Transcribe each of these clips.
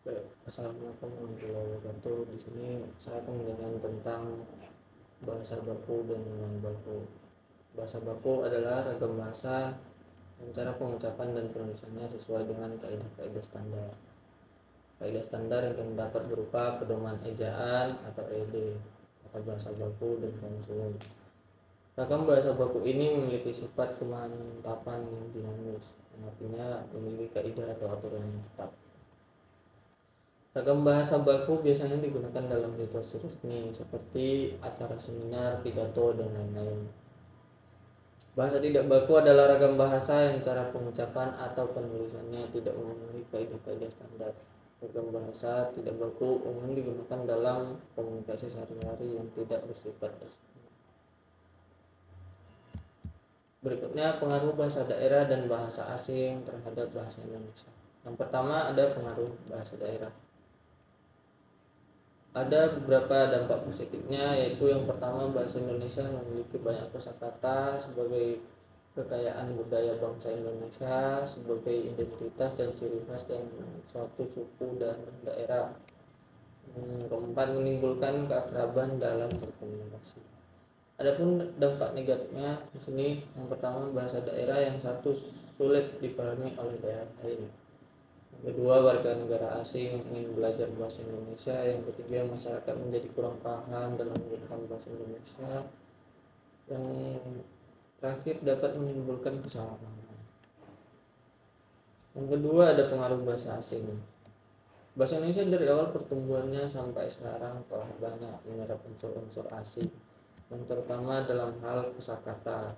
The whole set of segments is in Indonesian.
Baik, assalamualaikum warahmatullahi wabarakatuh. Di sini saya akan menjelaskan tentang bahasa baku dan nilai baku. Bahasa baku adalah ragam bahasa yang cara pengucapan dan penulisannya sesuai dengan kaidah-kaidah standar. Kaidah standar yang dapat berupa pedoman ejaan atau ED, atau bahasa baku dan konsul. Ragam bahasa baku ini memiliki sifat kemantapan yang dinamis, yang artinya memiliki kaidah atau aturan yang tetap. Ragam bahasa baku biasanya digunakan dalam situasi resmi seperti acara seminar, pidato, dan lain-lain. Bahasa tidak baku adalah ragam bahasa yang cara pengucapan atau penulisannya tidak memenuhi kaidah-kaidah standar. Ragam bahasa tidak baku umum digunakan dalam komunikasi sehari-hari yang tidak bersifat resmi. Berikutnya pengaruh bahasa daerah dan bahasa asing terhadap bahasa Indonesia. Yang pertama ada pengaruh bahasa daerah. Ada beberapa dampak positifnya, yaitu yang pertama bahasa Indonesia memiliki banyak kosakata sebagai kekayaan budaya bangsa Indonesia, sebagai identitas dan ciri khas dan suatu suku dan daerah. Keempat, menimbulkan keakraban dalam berkomunikasi. Adapun dampak negatifnya di sini, yang pertama bahasa daerah yang satu sulit dipahami oleh daerah lain. Kedua, warga negara asing yang ingin belajar bahasa Indonesia. Yang ketiga, masyarakat menjadi kurang paham dalam menggunakan bahasa Indonesia. Yang terakhir, dapat menimbulkan kesalahpahaman. Yang kedua, ada pengaruh bahasa asing. Bahasa Indonesia dari awal pertumbuhannya sampai sekarang telah banyak menyerap unsur-unsur asing, yang terutama dalam hal kosakata.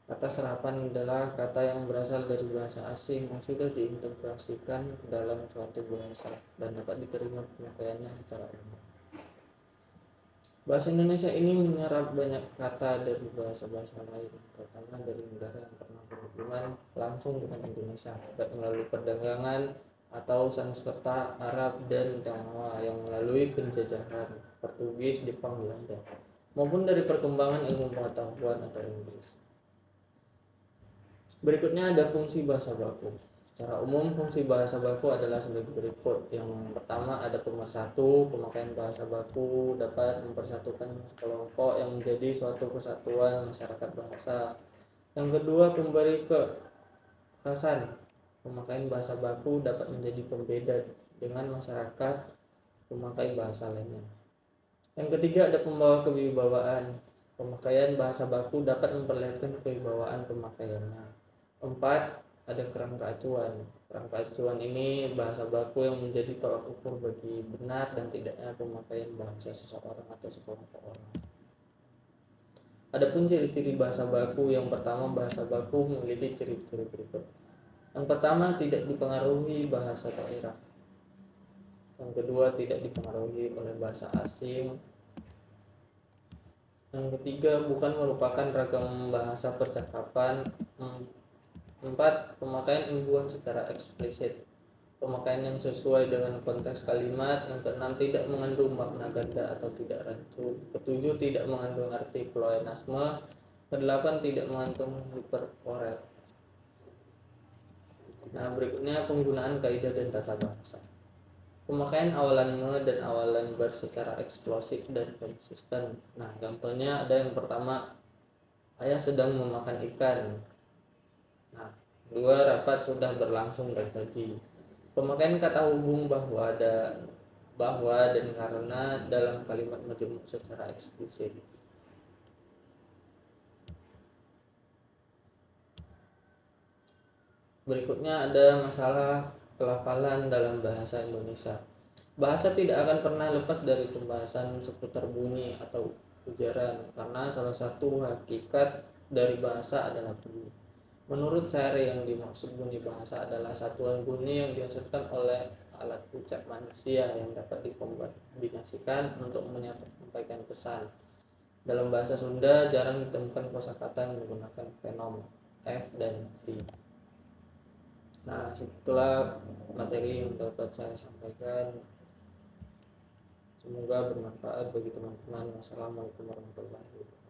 Kata serapan adalah kata yang berasal dari bahasa asing yang sudah diintegrasikan ke dalam suatu bahasa dan dapat diterima pemakaiannya secara umum. Bahasa Indonesia ini menyerap banyak kata dari bahasa-bahasa lain, terutama dari negara yang pernah berhubungan langsung dengan Indonesia, baik melalui perdagangan atau Sanskerta, Arab, dan Tionghoa yang melalui penjajahan Portugis, Jepang, Belanda, maupun dari perkembangan ilmu pengetahuan atau Inggris. Berikutnya ada fungsi bahasa baku. Secara umum fungsi bahasa baku adalah sebagai berikut. Yang pertama ada pemersatu. Pemakaian bahasa baku dapat mempersatukan kelompok yang menjadi suatu kesatuan masyarakat bahasa. Yang kedua, pemberi kekhasan. Pemakaian bahasa baku dapat menjadi pembeda dengan masyarakat pemakai bahasa lainnya. Yang ketiga, ada pembawa kewibawaan. Pemakaian bahasa baku dapat memperlihatkan kewibawaan pemakaiannya. 4. Ada kerangka acuan. Kerangka acuan ini bahasa baku yang menjadi tolak ukur bagi benar dan tidaknya pemakaian bahasa seseorang atau sekelompok orang. Adapun ciri-ciri bahasa baku, yang pertama bahasa baku memiliki ciri-ciri berikut. Yang pertama, tidak dipengaruhi bahasa daerah. Yang kedua, tidak dipengaruhi oleh bahasa asing. Yang ketiga, bukan merupakan ragam bahasa percakapan. 4. Pemakaian imbuhan secara eksplisit. Pemakaian yang sesuai dengan konteks kalimat. Yang keenam, tidak mengandung makna ganda atau tidak rancu. Ketujuh, tidak mengandung arti pleonasme. Kedelapan, tidak mengandung hiperkorel. Nah, berikutnya penggunaan kaidah dan tata bahasa. Pemakaian awalan me dan awalan ber secara eksplosif dan konsisten. Nah, contohnya ada yang pertama, ayah sedang memakan ikan. Nah, dua, rapat sudah berlangsung dari tadi. Pemakaian kata hubung bahwa dan karena dalam kalimat majemuk secara eksplisit. Berikutnya ada masalah pelafalan dalam bahasa Indonesia. Bahasa tidak akan pernah lepas dari pembahasan seputar bunyi atau ujaran, karena salah satu hakikat dari bahasa adalah bunyi. Menurut Sari, yang dimaksud bunyi bahasa adalah satuan bunyi yang dihasilkan oleh alat ucap manusia yang dapat dikombinasikan untuk menyampaikan pesan. Dalam bahasa Sunda jarang ditemukan kosakata yang menggunakan fenom F dan V. Nah, setelah materi yang dapat saya sampaikan, semoga bermanfaat bagi teman-teman. Wassalamualaikum warahmatullahi wabarakatuh.